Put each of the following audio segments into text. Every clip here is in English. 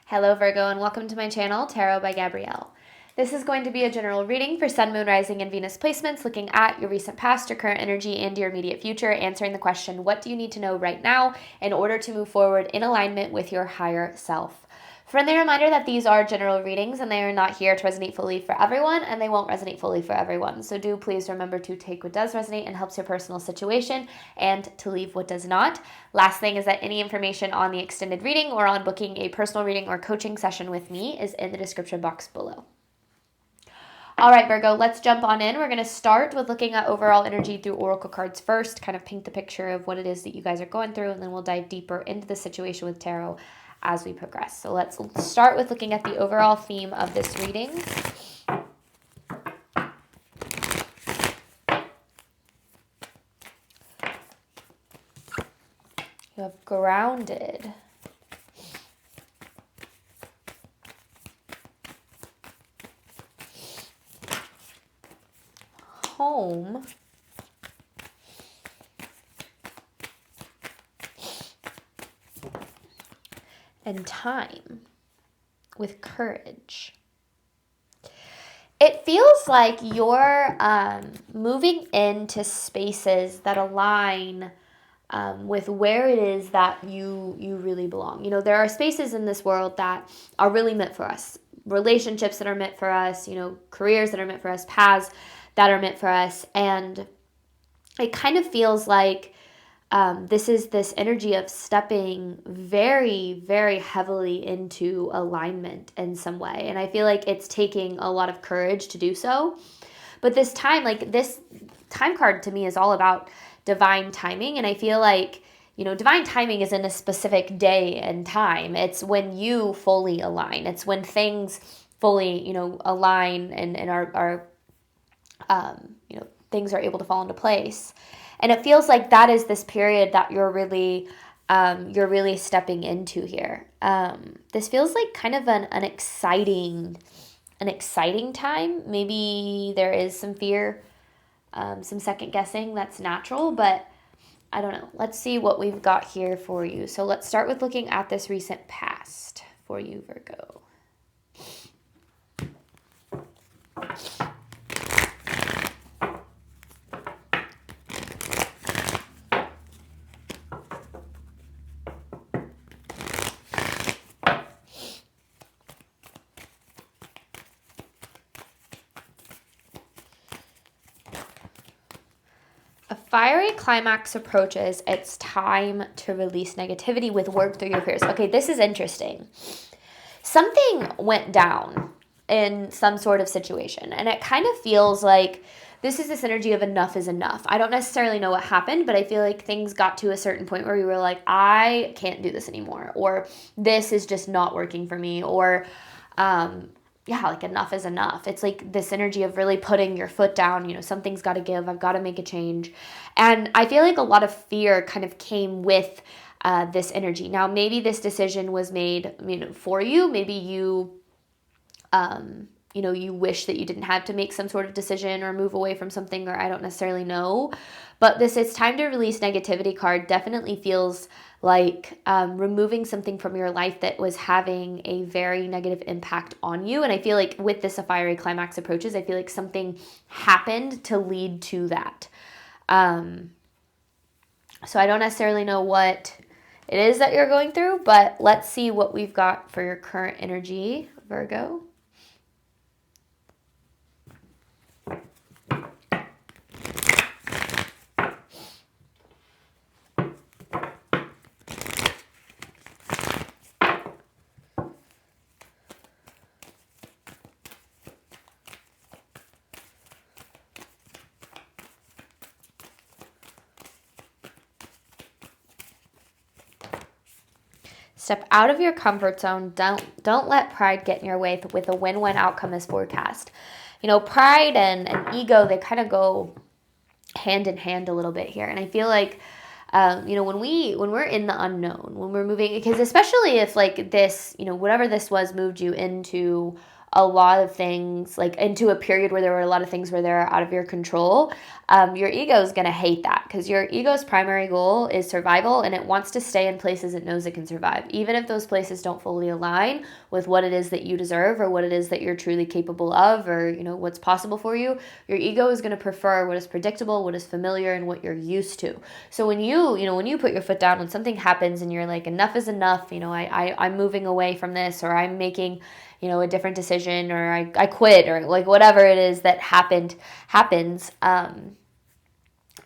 Hello Virgo and welcome to my channel, Tarot by Gabrielle. This is going to be a general reading for Sun, Moon, Rising, and Venus placements, looking at your recent past, your current energy, and your immediate future, answering the question, what do you need to know right now in order to move forward in alignment with your higher self? Friendly reminder that these are general readings and they are not here to resonate fully for everyone, and they won't resonate fully for everyone. So do please remember to take what does resonate and helps your personal situation and to leave what does not. Last thing is that any information on the extended reading or on booking a personal reading or coaching session with me is in the description box below. All right, Virgo, let's jump on in. We're going to start with looking at overall energy through oracle cards first, kind of paint the picture of what it is that you guys are going through, and then we'll dive deeper into the situation with tarot as we progress. So let's start with looking at the overall theme of this reading. You have grounded. Home. And time with courage. It feels like you're moving into spaces that align with where it is that you really belong. You know, there are spaces in this world that are really meant for us. Relationships that are meant for us, you know, careers that are meant for us, paths that are meant for us. And it kind of feels like this is this energy of stepping very, very heavily into alignment in some way. And I feel like it's taking a lot of courage to do so. But this time, like this time card to me is all about divine timing. And I feel like, you know, divine timing is in a specific day and time. It's when you fully align. It's when things fully, you know, align and are you know, things are able to fall into place. And it feels like that is this period that you're really stepping into here. This feels like kind of an exciting time. Maybe there is some fear, some second guessing. That's natural, but I don't know. Let's see what we've got here for you. So let's start with looking at this recent past for you, Virgo. A fiery climax approaches. It's time to release negativity with work through your fears. Okay, this is interesting. Something went down in some sort of situation, and it kind of feels like this is this energy of enough is enough. I don't necessarily know what happened, but I feel like things got to a certain point where we were like, I can't do this anymore, or this is just not working for me, or yeah, like enough is enough. It's like this energy of really putting your foot down, you know, something's got to give, I've got to make a change. And I feel like a lot of fear kind of came with this energy. Now, maybe this decision was made, you know, for you. Maybe you, you know, you wish that you didn't have to make some sort of decision or move away from something, or I don't necessarily know. But this "it's time to release negativity" card definitely feels like removing something from your life that was having a very negative impact on you. And I feel like with this, a fiery climax approaches, I feel like something happened to lead to that. So I don't necessarily know what it is that you're going through, but let's see what we've got for your current energy, Virgo. Step out of your comfort zone. Don't let pride get in your way with a win-win outcome as forecast. You know, pride and ego, they kind of go hand in hand a little bit here. And I feel like, you know, when we're in the unknown, when we're moving, because especially if like this, you know, whatever this was moved you into a lot of things, like into a period where there were a lot of things where they're out of your control, your ego is going to hate that, because your ego's primary goal is survival, and it wants to stay in places it knows it can survive, even if those places don't fully align with what it is that you deserve or what it is that you're truly capable of, or what's possible for you. Your ego is going to prefer what is predictable, what is familiar, and what you're used to. So when you put your foot down, when something happens and you're like, enough is enough, I'm moving away from this, or I'm making a different decision, or I quit, or like whatever it is that happens,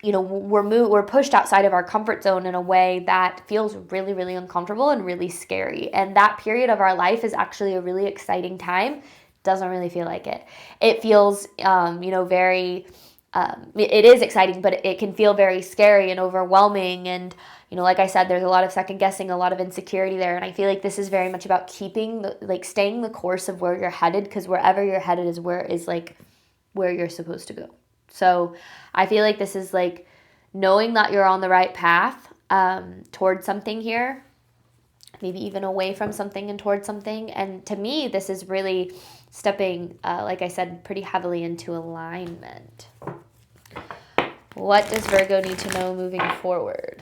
we're pushed outside of our comfort zone in a way that feels really, really uncomfortable and really scary. And that period of our life is actually a really exciting time. Doesn't really feel like it. It feels, very, it is exciting, but it can feel very scary and overwhelming. And, like I said, there's a lot of second guessing, a lot of insecurity there. And I feel like this is very much about staying the course of where you're headed, because wherever you're headed is where you're supposed to go. So I feel like this is like knowing that you're on the right path towards something here, maybe even away from something and towards something. And to me, this is really stepping, like I said, pretty heavily into alignment. What does Virgo need to know moving forward?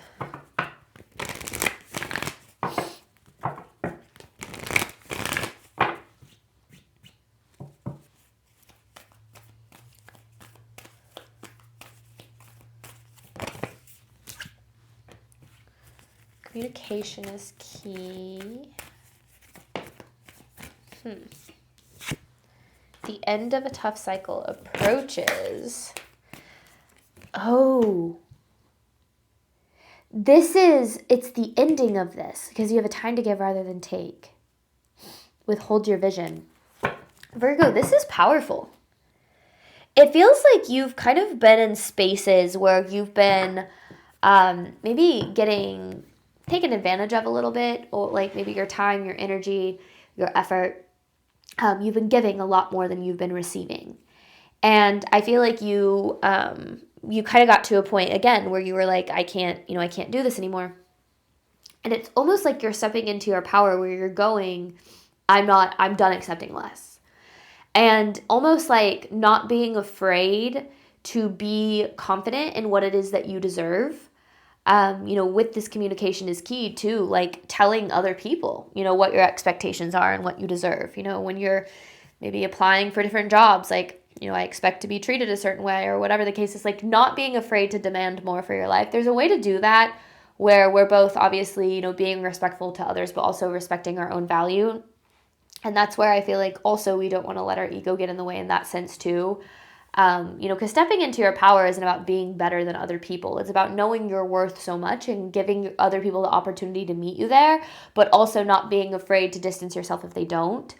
Communication is key. The end of a tough cycle approaches. Oh. It's the ending of this, because you have a time to give rather than take. Withhold your vision. Virgo, this is powerful. It feels like you've kind of been in spaces where you've been maybe getting taken advantage of a little bit, or like maybe your time, your energy, your effort. You've been giving a lot more than you've been receiving. And I feel like you kind of got to a point again where you were like, I can't do this anymore. And it's almost like you're stepping into your power, where you're going, I'm done accepting less. And almost like not being afraid to be confident in what it is that you deserve. With this communication is key too, like telling other people, what your expectations are and what you deserve. When you're maybe applying for different jobs, like, I expect to be treated a certain way, or whatever the case is, like not being afraid to demand more for your life. There's a way to do that where we're both obviously, being respectful to others, but also respecting our own value. And that's where I feel like also we don't want to let our ego get in the way in that sense too. Because stepping into your power isn't about being better than other people. It's about knowing your worth so much and giving other people the opportunity to meet you there, but also not being afraid to distance yourself if they don't.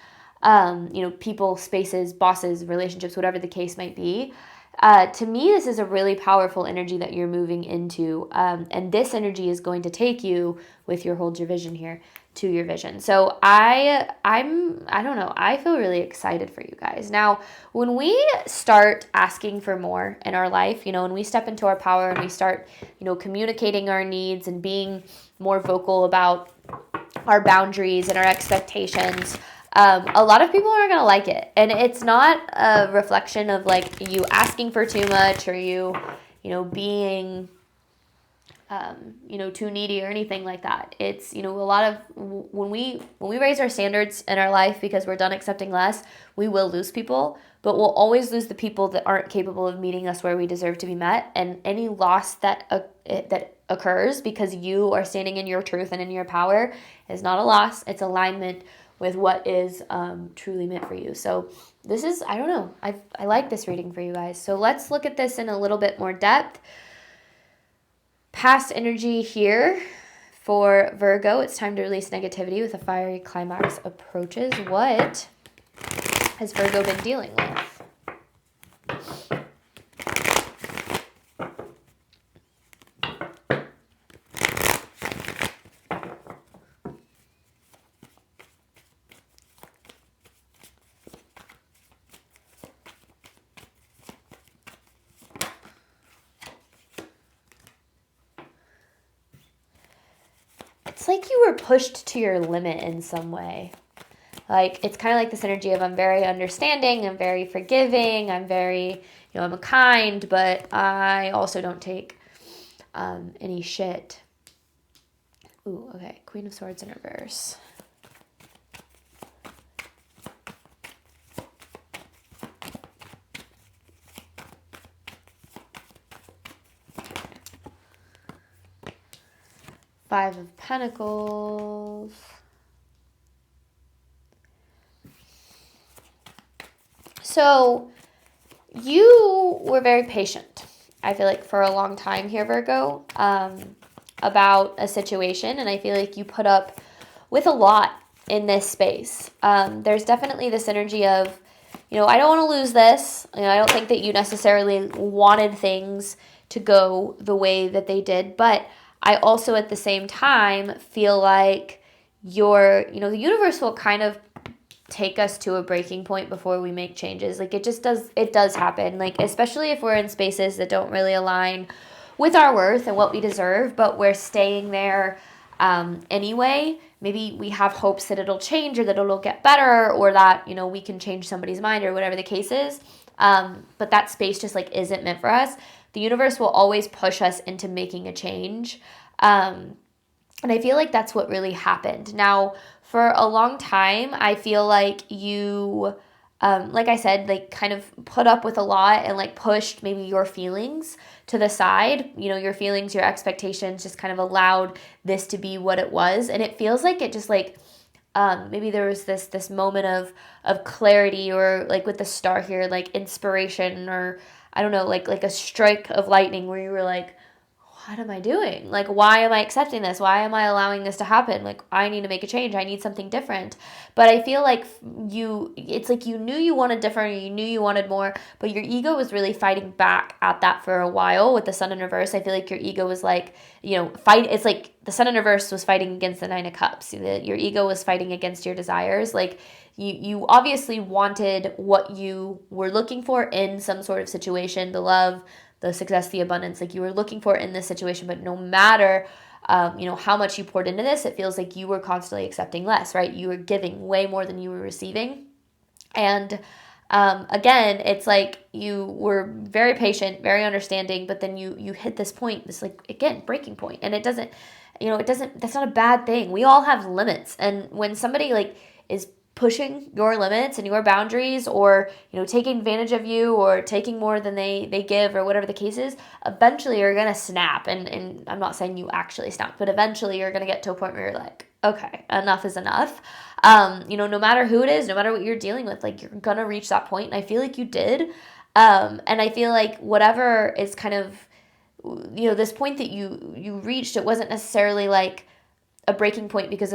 People, spaces, bosses, relationships, whatever the case might be. To me, this is a really powerful energy that you're moving into. And this energy is going to take you with your hold your vision here to your vision. So I don't know. I feel really excited for you guys. Now, when we start asking for more in our life, when we step into our power and we start, communicating our needs and being more vocal about our boundaries and our expectations, a lot of people are going to like it. And it's not a reflection of like you asking for too much, or you being, too needy or anything like that. It's, a lot of, when we raise our standards in our life because we're done accepting less, we will lose people, but we'll always lose the people that aren't capable of meeting us where we deserve to be met. And any loss that occurs because you are standing in your truth and in your power is not a loss. It's alignment with what is truly meant for you. So this is, I don't know, I like this reading for you guys. So let's look at this in a little bit more depth. Past energy here for Virgo. It's time to release negativity with a fiery climax approaches. What has Virgo been dealing with? It's like you were pushed to your limit in some way. Like, it's kind of like this energy of I'm very understanding, I'm very forgiving, I'm very, I'm kind, but I also don't take any shit. Ooh, okay. Queen of Swords in reverse. Five of Pentacles. So you were very patient, I feel like, for a long time here, Virgo, about a situation. And I feel like you put up with a lot in this space. There's definitely this energy of, I don't want to lose this. I don't think that you necessarily wanted things to go the way that they did. But I also, at the same time, feel like the universe will kind of take us to a breaking point before we make changes. Like, it does happen. Like, especially if we're in spaces that don't really align with our worth and what we deserve, but we're staying there anyway. Maybe we have hopes that it'll change or that it'll get better or that, we can change somebody's mind or whatever the case is. But that space just like isn't meant for us. The universe will always push us into making a change. And I feel like that's what really happened. Now, for a long time, I feel like you, like I said, like kind of put up with a lot and like pushed maybe your feelings to the side. Your feelings, your expectations just kind of allowed this to be what it was. And it feels like it just like, maybe there was this moment of clarity, or like with the star here, like inspiration, or I don't know, like a strike of lightning where you were like, what am I doing? Like, why am I accepting this? Why am I allowing this to happen? Like, I need to make a change. I need something different. But I feel like it's like you knew you wanted different, or you knew you wanted more, but your ego was really fighting back at that for a while with the Sun in reverse. I feel like your ego was like, it's like the Sun in reverse was fighting against the Nine of Cups. Your ego was fighting against your desires. Like, you obviously wanted what you were looking for in some sort of situation, the love, the success, the abundance, like you were looking for in this situation. But no matter, how much you poured into this, it feels like you were constantly accepting less, right? You were giving way more than you were receiving. And again, it's like you were very patient, very understanding, but then you hit this point, this like, again, breaking point. And that's not a bad thing. We all have limits. And when somebody like is pushing your limits and your boundaries, or taking advantage of you, or taking more than they give, or whatever the case is, eventually you're gonna snap. And I'm not saying you actually snap, but eventually you're gonna get to a point where you're like, okay, enough is enough. No matter who it is, no matter what you're dealing with, like, you're gonna reach that point. And I feel like you did. And I feel like whatever is kind of, this point that you reached, it wasn't necessarily like a breaking point because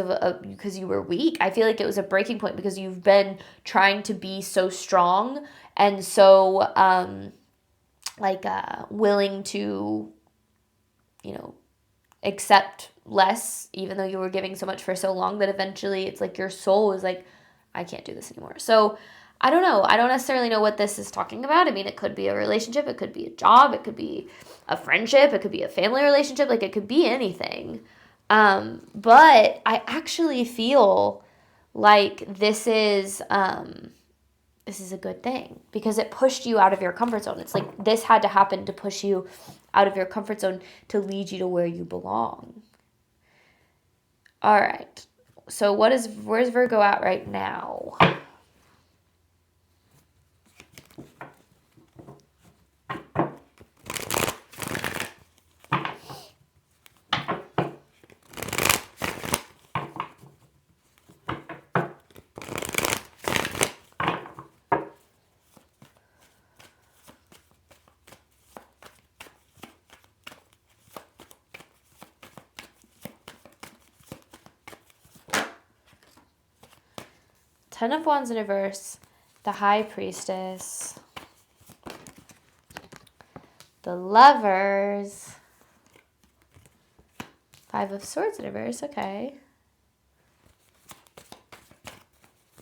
you were weak. I feel like it was a breaking point because you've been trying to be so strong and so willing to accept less, even though you were giving so much for so long, that eventually it's like your soul is like, I can't do this anymore. So I don't know. I don't necessarily know what this is talking about. I mean, it could be a relationship, it could be a job, it could be a friendship, it could be a family relationship, like it could be anything. But I actually feel like this is a good thing because it pushed you out of your comfort zone. It's like this had to happen to push you out of your comfort zone to lead you to where you belong. All right. So where's Virgo at right now? Ten of Wands in reverse, the High Priestess, the Lovers, Five of Swords in reverse, okay.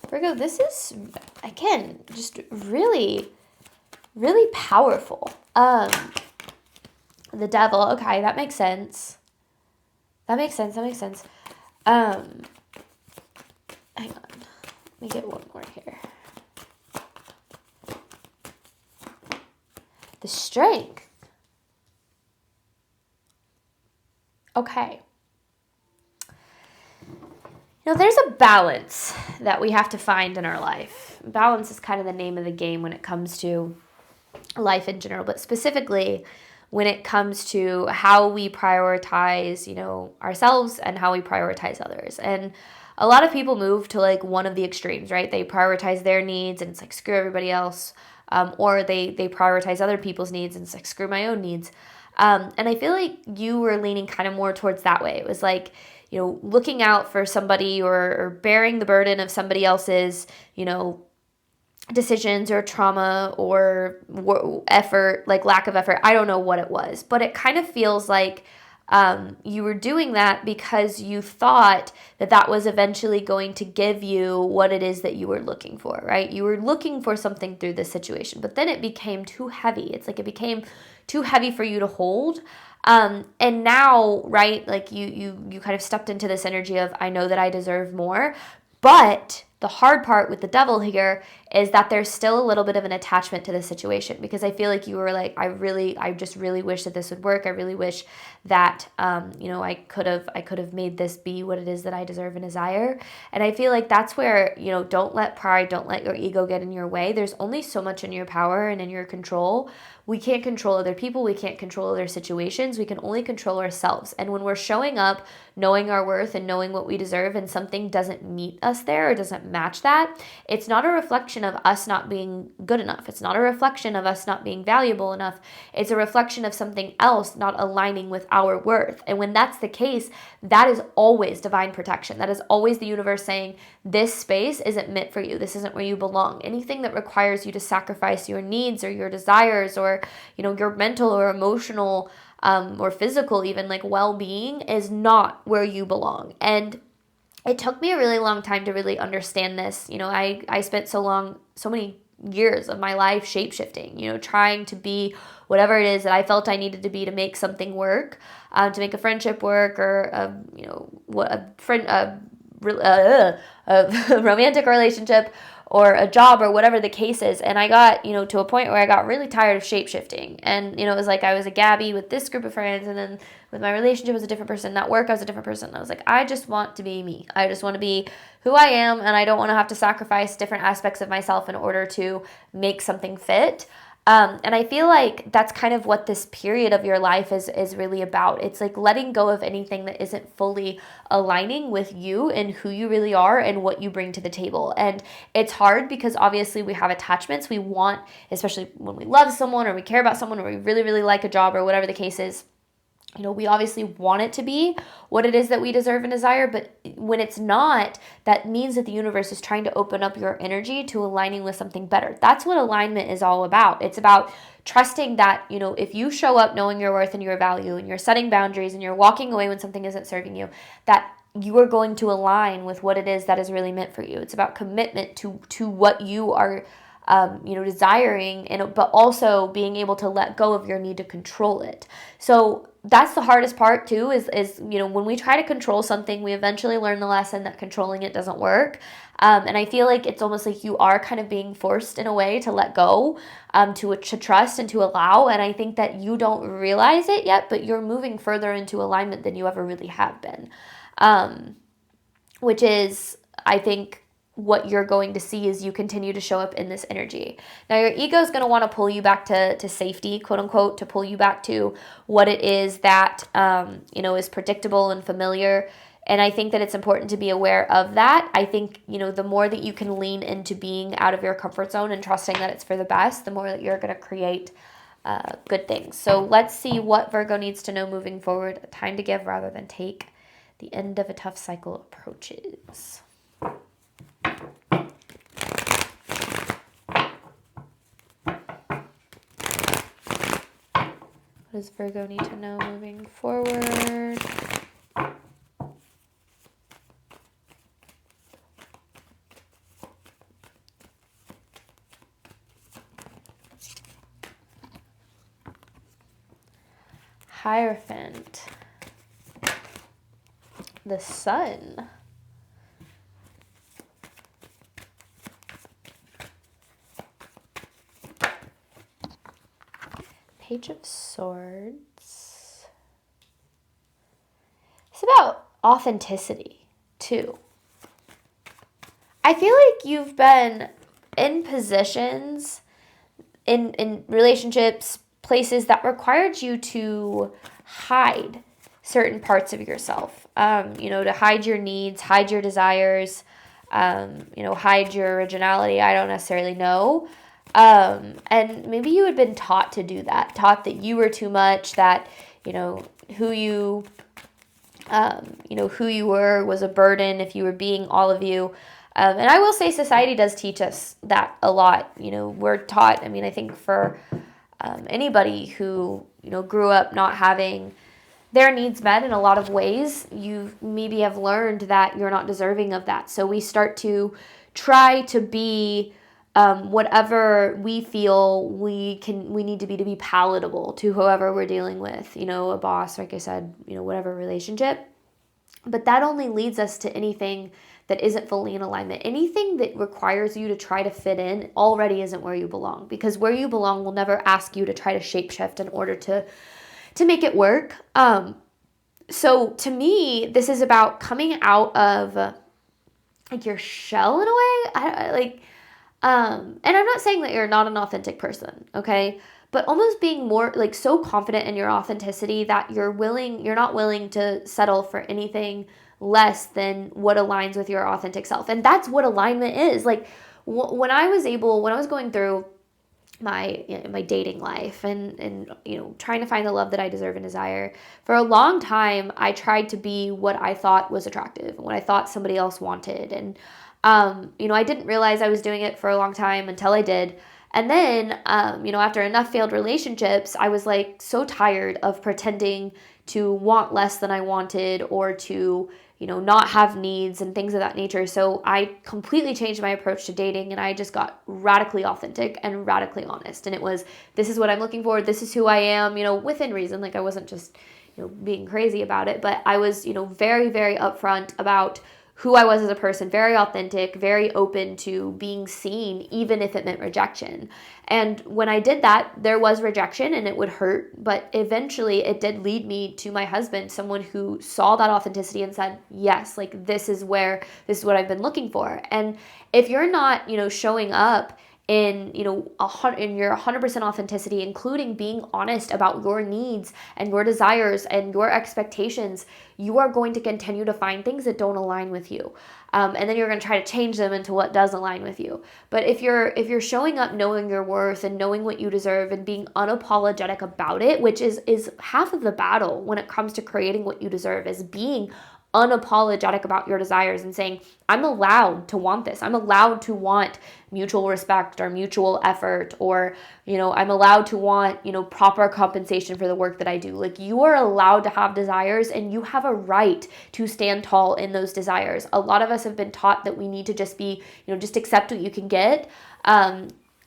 Virgo, this is, again, just really, really powerful. The Devil, okay, that makes sense. Hang on. me get one more here. The Strength. Okay. There's a balance that we have to find in our life. Balance is kind of the name of the game when it comes to life in general, but specifically when it comes to how we prioritize, ourselves and how we prioritize others. And a lot of people move to like one of the extremes, right? They prioritize their needs and it's like, screw everybody else. Or they prioritize other people's needs and it's like, screw my own needs. And I feel like you were leaning kind of more towards that way. It was like, looking out for somebody or bearing the burden of somebody else's, decisions or trauma or effort, like lack of effort. I don't know what it was, but it kind of feels like you were doing that because you thought that was eventually going to give you what it is that you were looking for, right? You were looking for something through this situation, but then it became too heavy. It's like it became too heavy for you to hold. And now, right, like you kind of stepped into this energy of, I know that I deserve more, but the hard part with the devil here is that there's still a little bit of an attachment to the situation, because I feel like you were like, I just really wish that this would work. I really wish that, I could have made this be what it is that I deserve and desire. And I feel like that's where, don't let pride, don't let your ego get in your way. There's only so much in your power and in your control. We can't control other people. We can't control other situations. We can only control ourselves. And when we're showing up, knowing our worth and knowing what we deserve, and something doesn't meet us there or doesn't match that, it's not a reflection of us not being good enough. It's not a reflection of us not being valuable enough. It's a reflection of something else not aligning with our worth. And when that's the case, that is always divine protection. That is always the universe saying, this space isn't meant for you. This isn't where you belong. Anything that requires you to sacrifice your needs or your desires or, your mental or emotional or physical, even like well-being, is not where you belong. And it took me a really long time to really understand this. I spent so many years of my life shape-shifting, trying to be whatever it is that I felt I needed to be to make something work, to make a friendship work, or a romantic relationship or a job or whatever the case is. And I got, to a point where I got really tired of shape-shifting. And, it was like I was a Gabby with this group of friends, and then with my relationship I was a different person. At work I was a different person. And I was like, I just want to be me. I just want to be who I am, and I don't want to have to sacrifice different aspects of myself in order to make something fit. And I feel like that's kind of what this period of your life is really about. It's like letting go of anything that isn't fully aligning with you and who you really are and what you bring to the table. And it's hard because obviously we have attachments. We want, especially when we love someone or we care about someone or we really, really like a job or whatever the case is, we obviously want it to be what it is that we deserve and desire, but when it's not, that means that the universe is trying to open up your energy to aligning with something better. That's what alignment is all about. It's about trusting that, if you show up knowing your worth and your value, and you're setting boundaries and you're walking away when something isn't serving you, that you are going to align with what it is that is really meant for you. It's about commitment to what you are desiring, but also being able to let go of your need to control it. So that's the hardest part too, is when we try to control something, we eventually learn the lesson that controlling it doesn't work. And I feel like it's almost like you are kind of being forced in a way to let go, to trust and to allow. And I think that you don't realize it yet, but you're moving further into alignment than you ever really have been. Which is, I think, what you're going to see as you continue to show up in this energy. Now, your ego is going to want to pull you back to safety, quote unquote, to pull you back to what it is that, is predictable and familiar. And I think that it's important to be aware of that. I think, the more that you can lean into being out of your comfort zone and trusting that it's for the best, the more that you're going to create good things. So let's see what Virgo needs to know moving forward. A time to give rather than take. The end of a tough cycle approaches. What does Virgo need to know moving forward? Hierophant. The Sun. Page of Swords. It's about authenticity, too. I feel like you've been in positions, in relationships, places that required you to hide certain parts of yourself. To hide your needs, hide your desires, hide your originality. I don't necessarily know. And maybe you had been taught to do that, taught that you were too much, that, who you were was a burden if you were being all of you. And I will say society does teach us that a lot. We're taught, I think for anybody who, grew up not having their needs met in a lot of ways, you maybe have learned that you're not deserving of that. So we start to try to be whatever we feel we need to be palatable to whoever we're dealing with, a boss, like I said, whatever relationship. But that only leads us to anything that isn't fully in alignment. Anything that requires you to try to fit in already isn't where you belong, because where you belong will never ask you to try to shapeshift in order to make it work. So to me, this is about coming out of your shell in a way. And I'm not saying that you're not an authentic person, okay? But almost being more so confident in your authenticity that you're not willing to settle for anything less than what aligns with your authentic self. And that's what alignment is. When I was going through my dating life and trying to find the love that I deserve and desire, for a long time I tried to be what I thought was attractive, what I thought somebody else wanted. And I didn't realize I was doing it for a long time until I did. And then, after enough failed relationships, I was so tired of pretending to want less than I wanted, or to, not have needs and things of that nature. So I completely changed my approach to dating, and I just got radically authentic and radically honest. And it was, this is what I'm looking for. This is who I am, within reason. I wasn't just, being crazy about it, but I was, very, very upfront about who I was as a person, very authentic, very open to being seen, even if it meant rejection. And when I did that, there was rejection and it would hurt, but eventually it did lead me to my husband, someone who saw that authenticity and said, yes, this is what I've been looking for. And if you're not, showing up in your 100% authenticity, including being honest about your needs and your desires and your expectations, you are going to continue to find things that don't align with you. And then you're going to try to change them into what does align with you. But if you're showing up knowing your worth and knowing what you deserve and being unapologetic about it, which is half of the battle when it comes to creating what you deserve, is being unapologetic about your desires and saying, I'm allowed to want this. I'm allowed to want mutual respect or mutual effort, or, I'm allowed to want, proper compensation for the work that I do. You are allowed to have desires, and you have a right to stand tall in those desires. A lot of us have been taught that we need to just be, just accept what you can get.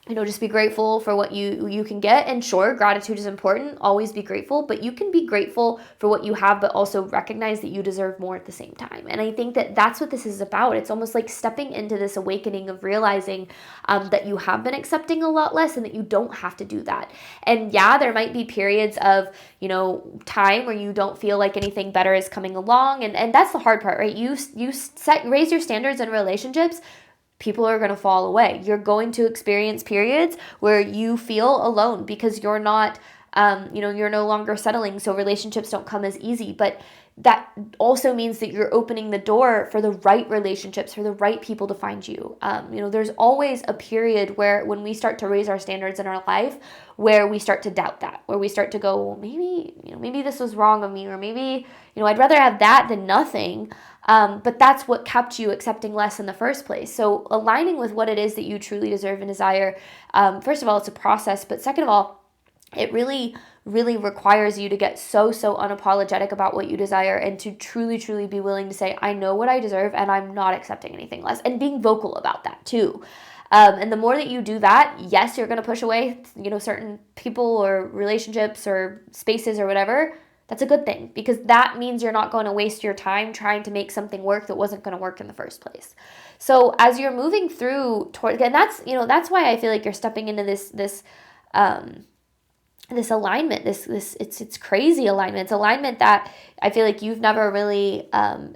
Just be grateful for what you can get. And sure, gratitude is important. Always be grateful, but you can be grateful for what you have, but also recognize that you deserve more at the same time. And I think that that's what this is about. It's almost like stepping into this awakening of realizing that you have been accepting a lot less and that you don't have to do that. And yeah, there might be periods of, time where you don't feel like anything better is coming along. And that's the hard part, right? You raise your standards in relationships, people are going to fall away. You're going to experience periods where you feel alone because you're not, you're no longer settling. So relationships don't come as easy, but that also means that you're opening the door for the right relationships, for the right people to find you. There's always a period where when we start to raise our standards in our life, where we start to doubt that, where we start to go, well, maybe this was wrong of me, or maybe, I'd rather have that than nothing. But that's what kept you accepting less in the first place. So aligning with what it is that you truly deserve and desire, first of all, it's a process, but second of all, it really, really requires you to get so unapologetic about what you desire, and to truly, truly be willing to say, I know what I deserve and I'm not accepting anything less, and being vocal about that too. And the more that you do that, yes, you're going to push away, certain people or relationships or spaces or whatever. That's a good thing, because that means you're not going to waste your time trying to make something work that wasn't going to work in the first place. So as you're moving through toward, and that's why I feel like you're stepping into this this alignment, it's crazy alignment. It's alignment that I feel like you've never really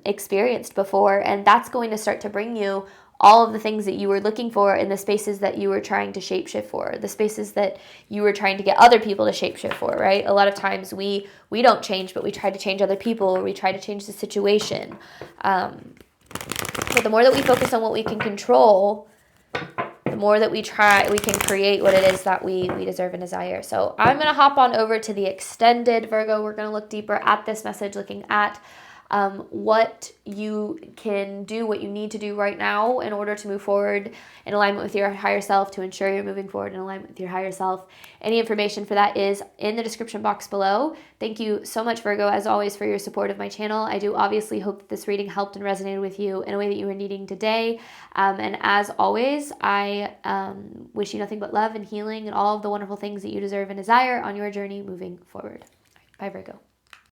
experienced before, and that's going to start to bring you all of the things that you were looking for in the spaces that you were trying to shapeshift for, the spaces that you were trying to get other people to shapeshift for, right? A lot of times we don't change, but we try to change other people, or we try to change the situation. But the more that we focus on what we can control, the more that we can create what it is that we deserve and desire. So I'm going to hop on over to the extended Virgo. We're going to look deeper at this message, looking at what you can do, what you need to do right now in order to move forward in alignment with your higher self, to ensure you're moving forward in alignment with your higher self. Any information for that is in the description box below. Thank you so much, Virgo, as always, for your support of my channel. I do obviously hope that this reading helped and resonated with you in a way that you were needing today. And as always, I wish you nothing but love and healing and all of the wonderful things that you deserve and desire on your journey moving forward. Bye, Virgo.